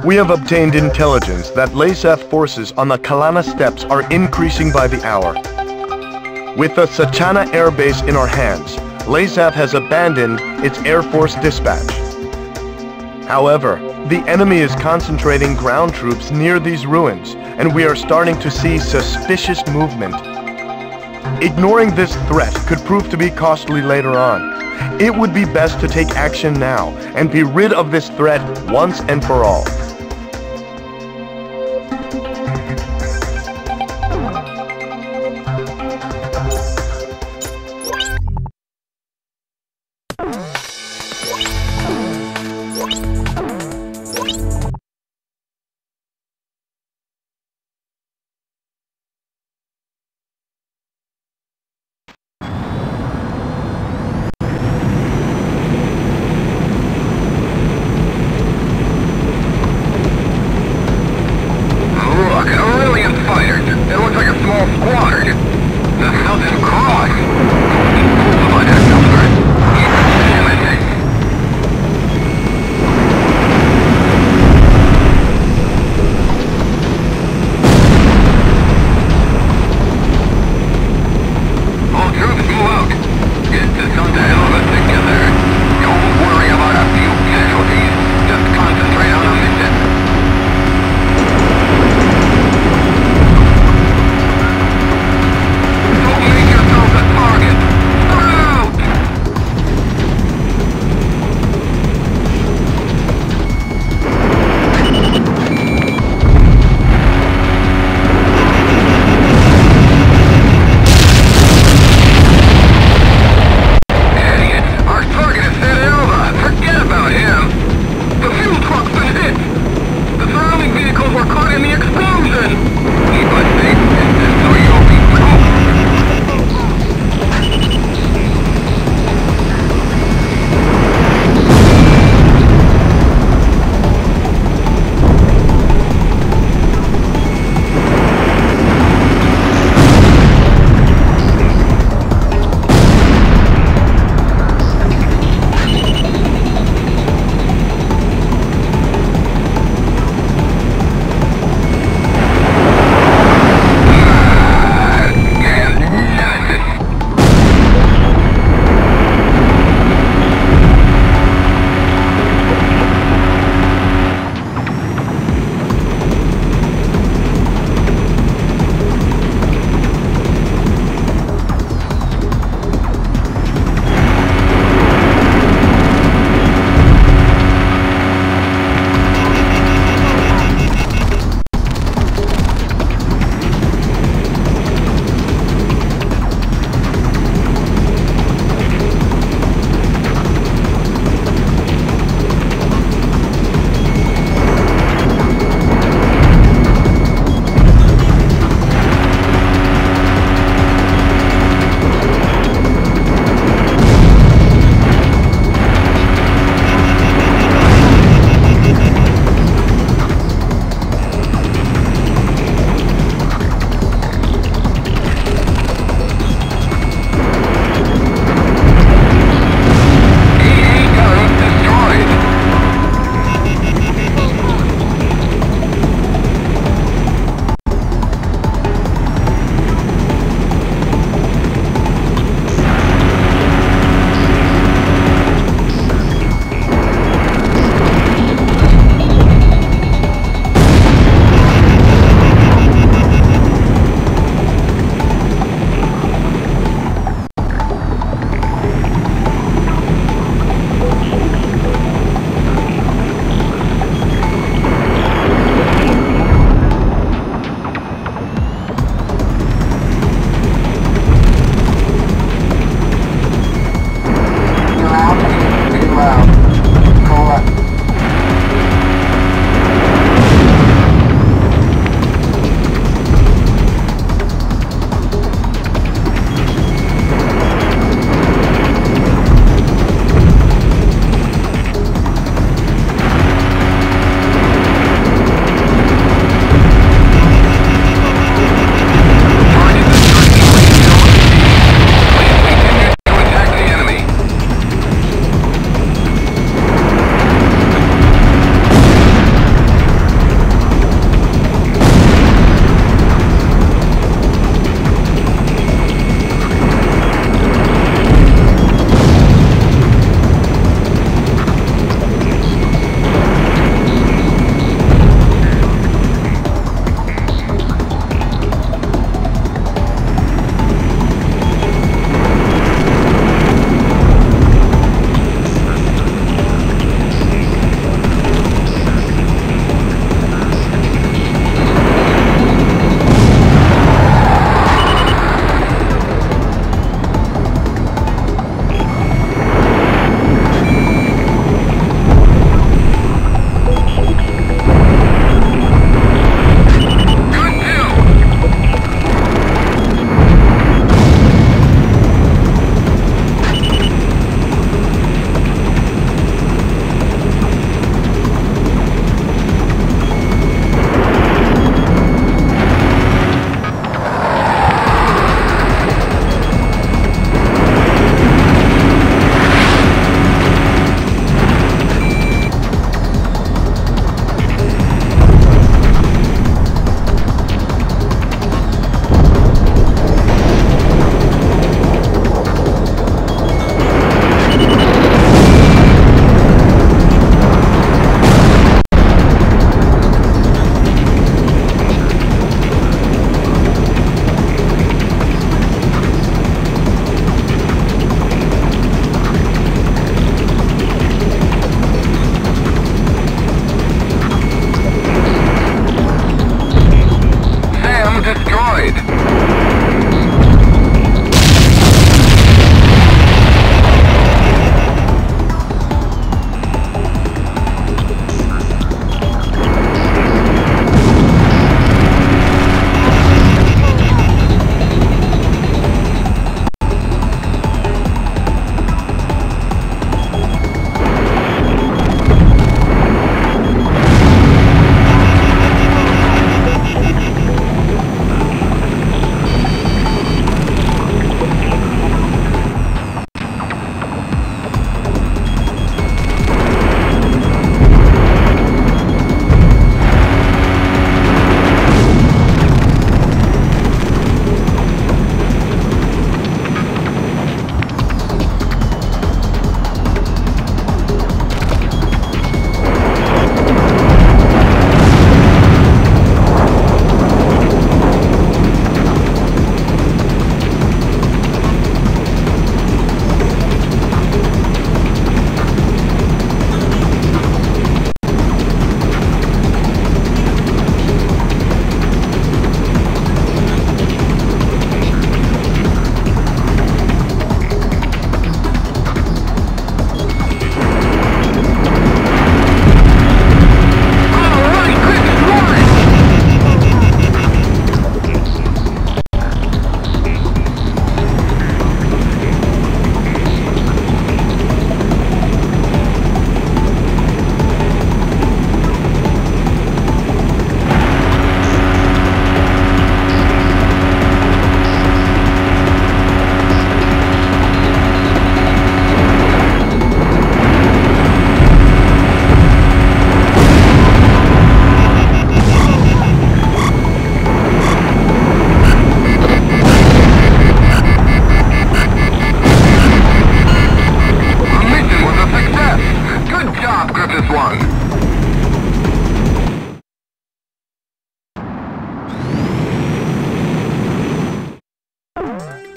We have obtained intelligence that LASAF forces on the Kalana steppes are increasing by the hour. With the Sachana Air Base in our hands, LASAF has abandoned its Air Force dispatch. However, the enemy is concentrating ground troops near these ruins, and we are starting to see suspicious movement. Ignoring this threat could prove to be costly later on. It would be best to take action now and be rid of this threat once and for all.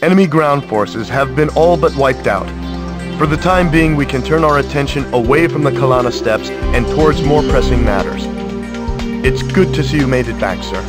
enemy ground forces have been all but wiped out. For the time being, we can turn our attention away from the Kalana Steppes and towards more pressing matters. It's good to see you made it back, sir.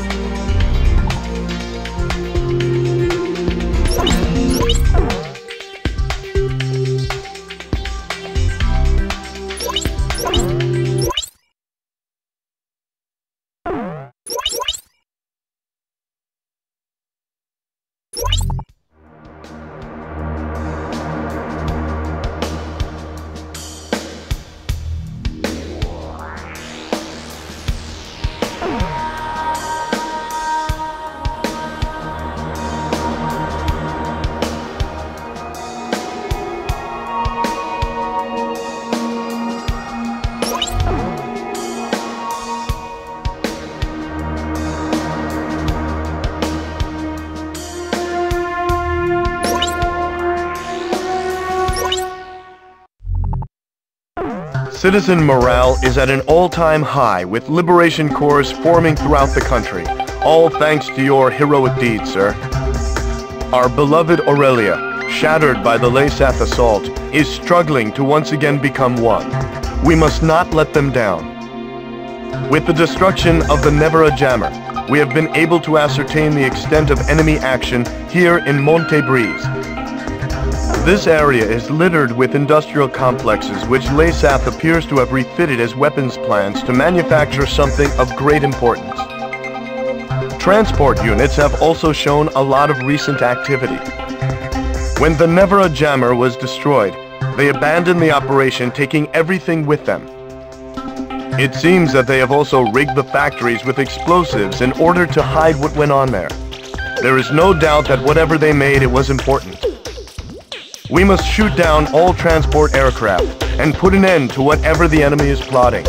Citizen morale is at an all-time high, with liberation corps forming throughout the country, all thanks to your heroic deeds, sir. Our beloved Aurelia, shattered by the Lesath assault, is struggling to once again become one. We must not let them down. With the destruction of the Nevera Jammer, we have been able to ascertain the extent of enemy action here in M10B. This area is littered with industrial complexes which Lesath appears to have refitted as weapons plants to manufacture something of great importance. Transport units have also shown a lot of recent activity. When the Nevera Jammer was destroyed, they abandoned the operation, taking everything with them. It seems that they have also rigged the factories with explosives in order to hide what went on there. There is no doubt that whatever they made, it was important. We must shoot down all transport aircraft and put an end to whatever the enemy is plotting.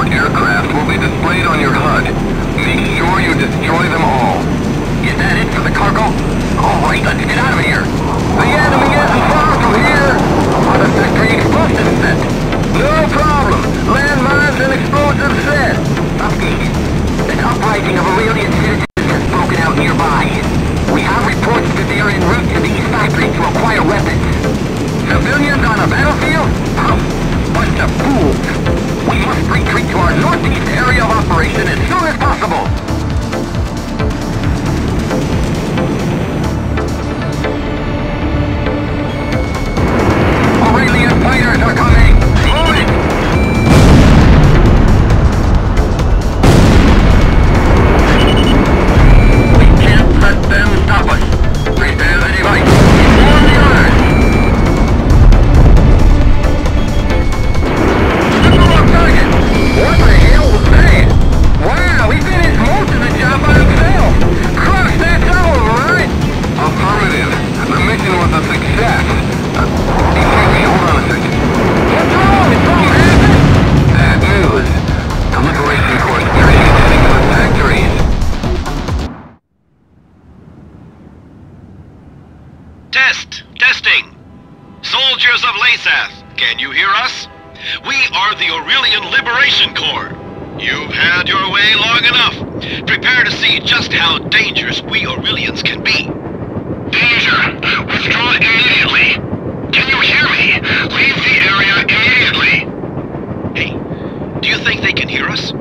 Aircraft will be displayed on your HUD. Make sure you destroy them all. Is that it for the cargo? Alright, let's get out of here. The enemy isn't far from here. On a factory explosive set. No problem. Landmines and explosive set. Update. An uprising of Aurelian citizens has broken out nearby. We have reports that they are en route to the East Factory to acquire weapons. Civilians on a battlefield? Bunch of fools. We must retreat to our northeast area of operation as soon as possible. Aurelian fighters are coming. Move it! We can't let them stop us. Prepare the device. Inform the others. What the hell was that? Wow, he finished most of the job by himself. Crush, that's all, right? Affirmative. The mission was a success. Excuse me, hold on a second. What's wrong? Is something happening? Bad news. The Liberation Corps is heading to the factories. Testing. Soldiers of Lesath, can you hear us? We are the Aurelian Liberation Corps. You've had your way long enough. Prepare to see just how dangerous we Aurelians can be. Danger! Withdraw immediately! Can you hear me? Leave the area immediately! Hey, do you think they can hear us?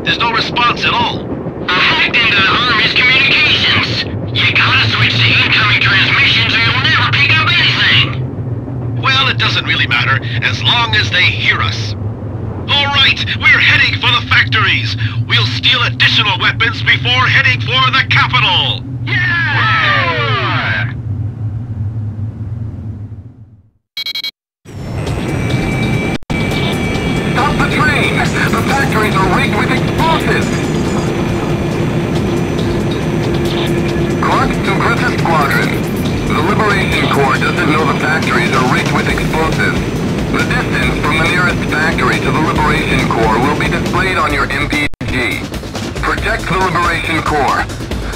There's no response at all. I hacked into the Army's communications! You gotta switch to incoming transmissions or you'll never pick up anything! Well, it doesn't really matter, as long as they hear us. All right, we're heading for the factories. We'll steal additional weapons before heading for the capital. Yeah! Stop the train! The factories are rigged with explosives! Clark to Griffith Squadron. The Liberation Corps doesn't know the factories are rigged with explosives. The distance from the nearest our MPG. Protect the Liberation Corps.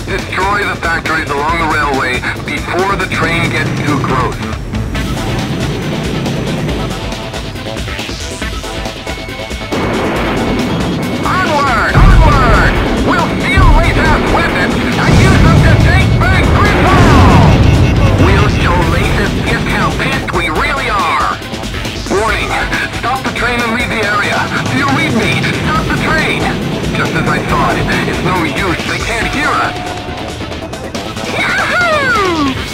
Destroy the factories along the railway before the train gets too close. Onward! Onward! We'll steal Lace's weapons and use them to take back Griswold! We'll show Lace just how pissed we really are! Warning! Stop the train and leave the area! Do you read me? Stop the train! Just as I thought, it's no use, they can't hear us! Yahoo!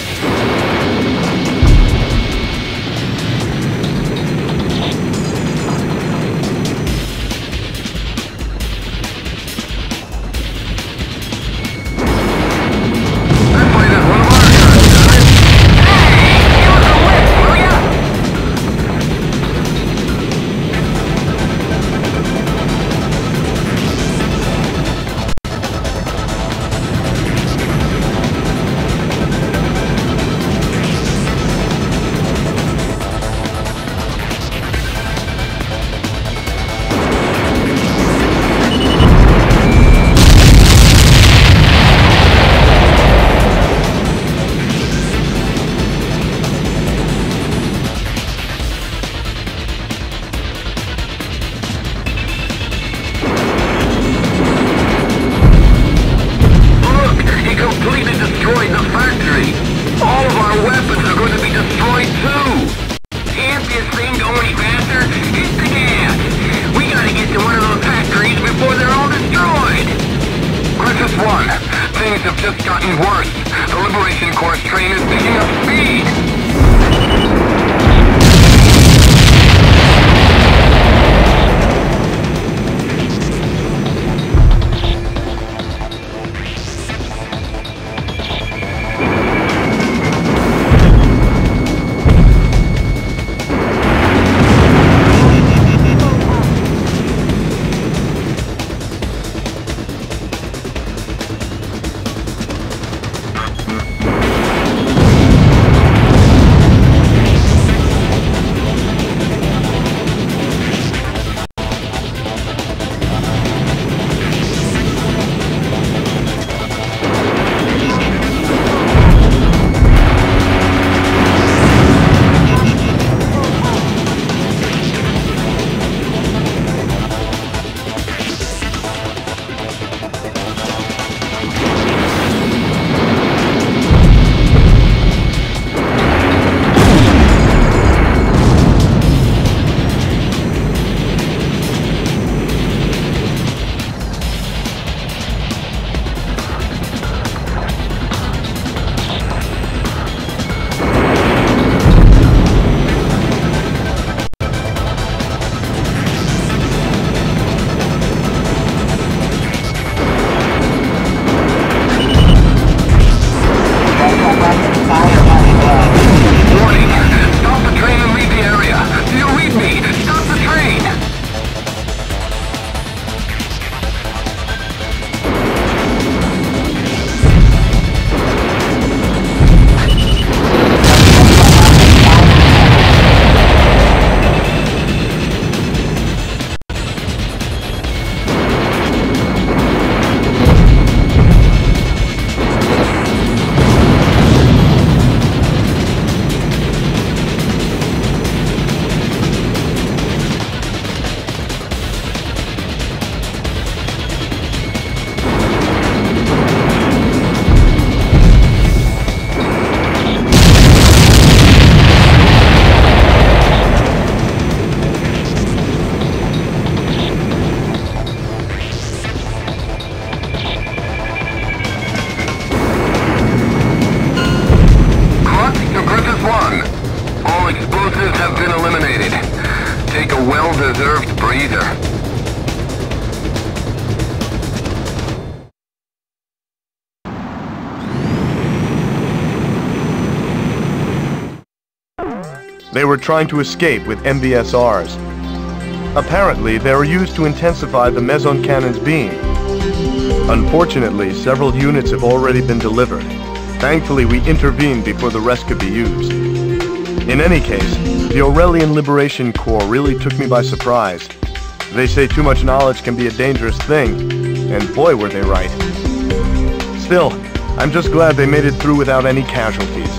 Things have just gotten worse. The Liberation Corps train is picking up speed. well-deserved breather. They were trying to escape with MBSRs. Apparently, they were used to intensify the meson cannon's beam. Unfortunately, several units have already been delivered. Thankfully, we intervened before the rest could be used. In any case, the Aurelian Liberation Corps really took me by surprise. They say too much knowledge can be a dangerous thing, and boy were they right. Still, I'm just glad they made it through without any casualties.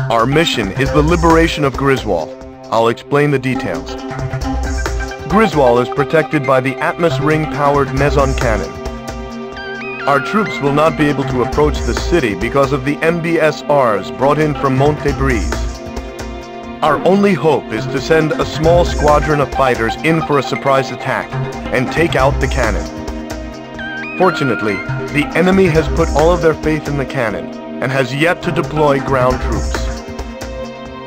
Our mission is the liberation of Griswold. I'll explain the details. Griswold is protected by the Atmos ring-powered meson cannon. Our troops will not be able to approach the city because of the MBSRs brought in from M8B. Our only hope is to send a small squadron of fighters in for a surprise attack and take out the cannon. Fortunately, the enemy has put all of their faith in the cannon and has yet to deploy ground troops.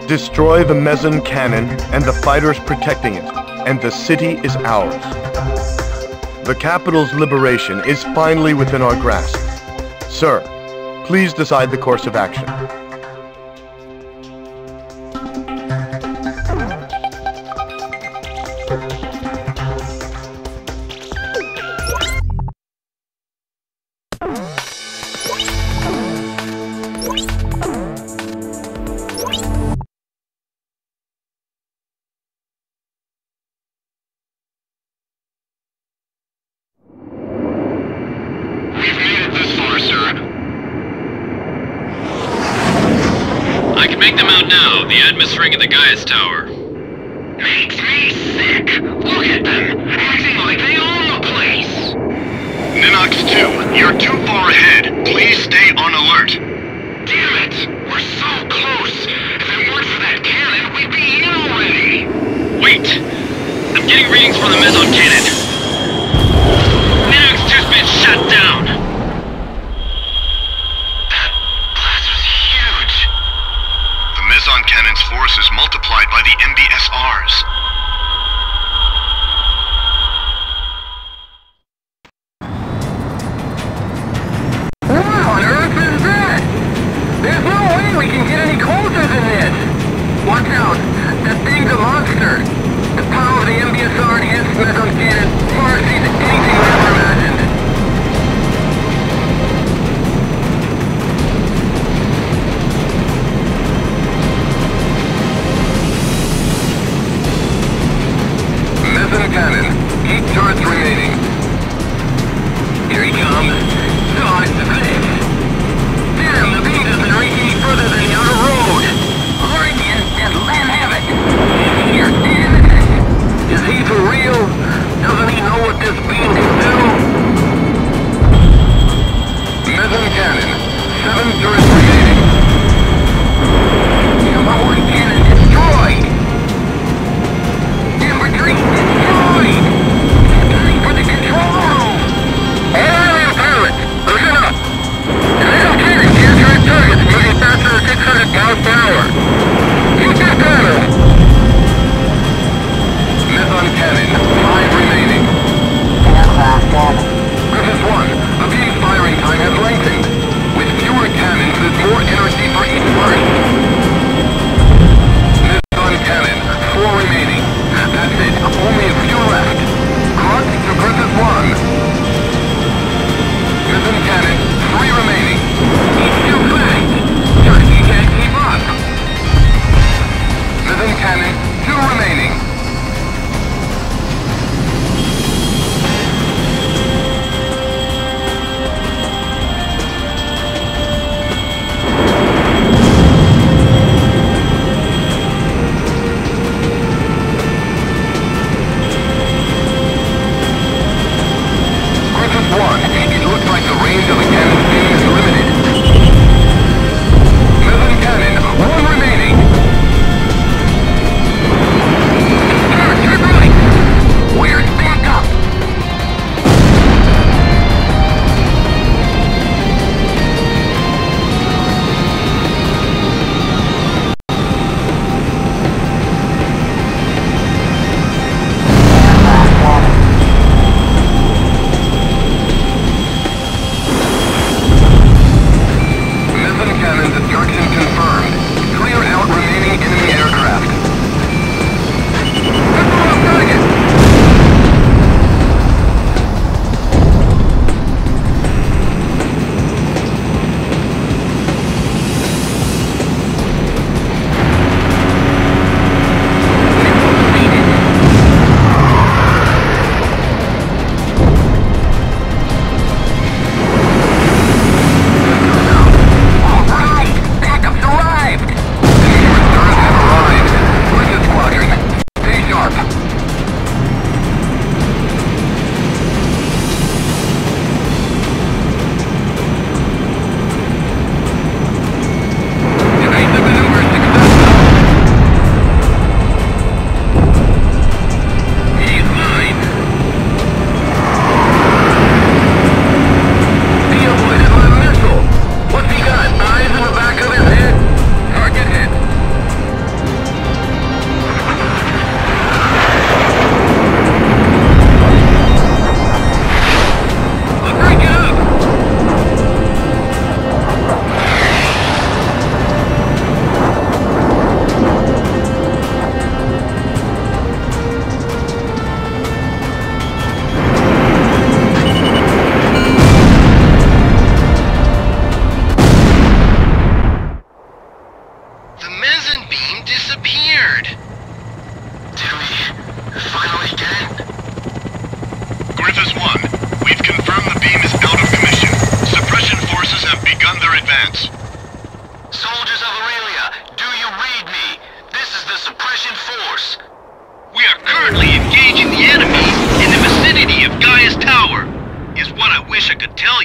Destroy the meson cannon and the fighters protecting it, and the city is ours. The capital's liberation is finally within our grasp. Sir, please decide the course of action. Make them out now, the Atmos ring at the Gaius Tower. Makes me sick. Look at them, acting like they own the place. Ninox 2, you're too far ahead. Please stay on alert. Damn it, we're so close. If it weren't for that cannon, we'd be in already. Wait, I'm getting readings from the meson cannon. Ninox 2's been shut down. Meson cannon's force is multiplied by the MBSRs. What on earth is that? There's no way we can get any closer than this. Watch out, that thing's a monster. The power of the MBSR enhanced meson cannon far exceeds anything we ever imagined. Cannon. 8 turrets remaining. Here he comes. Dodge the finish. Damn, the beam doesn't reach any further than the outer road. Alright, just let him have it. Here, damn it. Is he for real?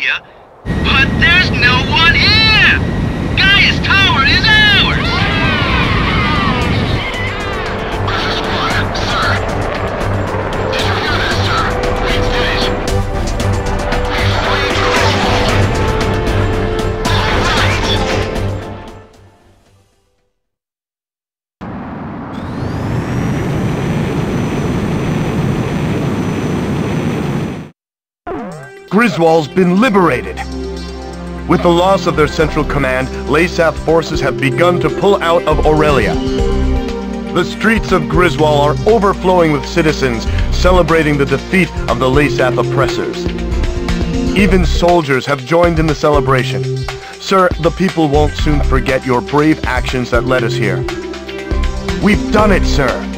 Aurelia, but there's no one here! Gaia's Tower is ours! This is one, sir. Did you hear this, sir? We did it. We freed Griswold. Griswold's been liberated. With the loss of their central command, Lasath forces have begun to pull out of Aurelia. The streets of Griswold are overflowing with citizens celebrating the defeat of the Lasath oppressors. Even soldiers have joined in the celebration. Sir, the people won't soon forget your brave actions that led us here. We've done it, sir!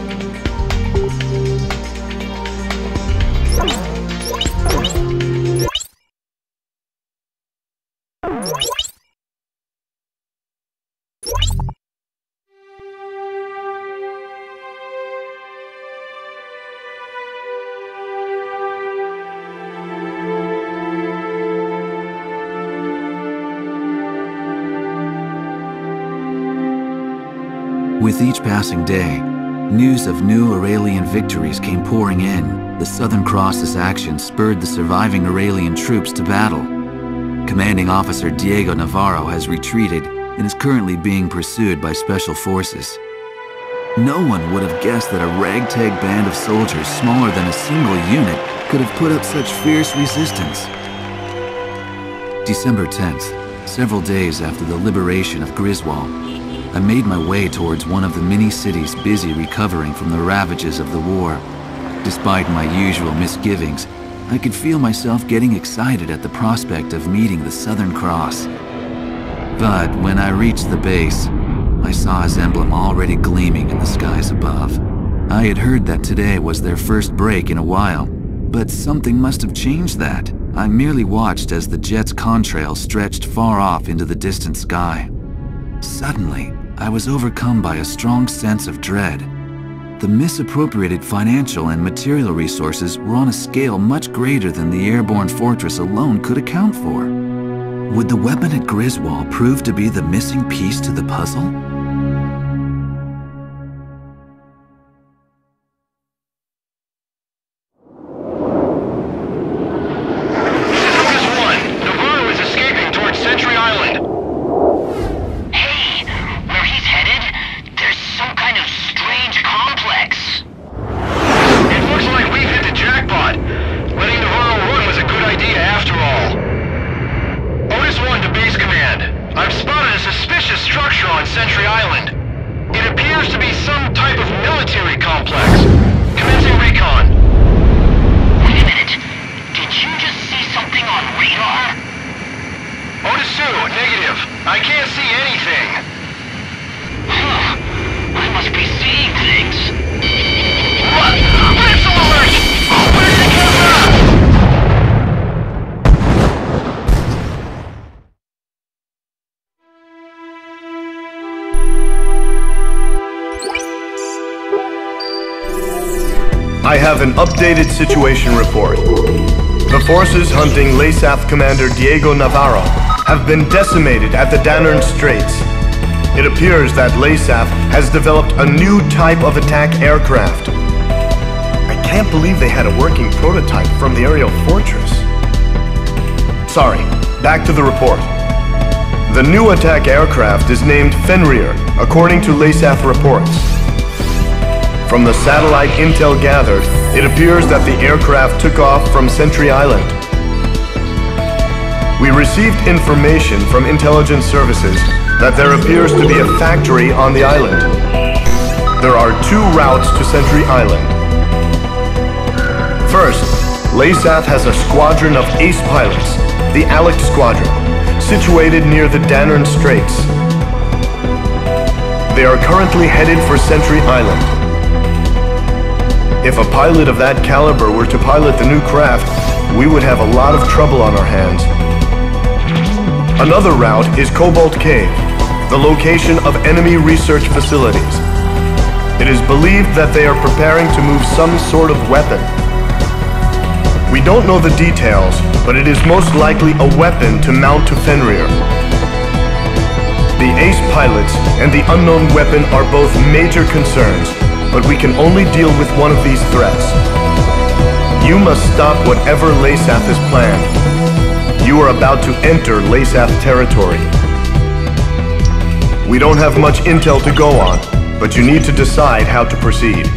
With each passing day, news of new Aurelian victories came pouring in. The Southern Cross's action spurred the surviving Aurelian troops to battle. Commanding Officer Diego Navarro has retreated and is currently being pursued by Special Forces. No one would have guessed that a ragtag band of soldiers smaller than a single unit could have put up such fierce resistance. December 10th, several days after the liberation of Griswold, I made my way towards one of the many cities busy recovering from the ravages of the war. Despite my usual misgivings, I could feel myself getting excited at the prospect of meeting the Southern Cross. But when I reached the base, I saw his emblem already gleaming in the skies above. I had heard that today was their first break in a while, but something must have changed that. I merely watched as the jet's contrail stretched far off into the distant sky. Suddenly, I was overcome by a strong sense of dread. The misappropriated financial and material resources were on a scale much greater than the airborne fortress alone could account for. Would the weapon at Griswold prove to be the missing piece to the puzzle? I have an updated situation report. The forces hunting Lasath Commander Diego Navarro have been decimated at the Danern Straits. It appears that Lasath has developed a new type of attack aircraft. I can't believe they had a working prototype from the aerial fortress. Sorry, back to the report. The new attack aircraft is named Fenrir, according to Lasath reports. From the satellite intel gathered, it appears that the aircraft took off from Sentry Island. We received information from intelligence services that there appears to be a factory on the island. There are two routes to Sentry Island. First, Lasath has a squadron of ace pilots, the Alec Squadron, situated near the Danern Straits. They are currently headed for Sentry Island. If a pilot of that caliber were to pilot the new craft, we would have a lot of trouble on our hands. Another route is Cobalt Cave, the location of enemy research facilities. It is believed that they are preparing to move some sort of weapon. We don't know the details, but it is most likely a weapon to mount to Fenrir. The ace pilots and the unknown weapon are both major concerns, but we can only deal with one of these threats. You must stop whatever Lasath has planned. You are about to enter Lasath territory. We don't have much intel to go on, but you need to decide how to proceed.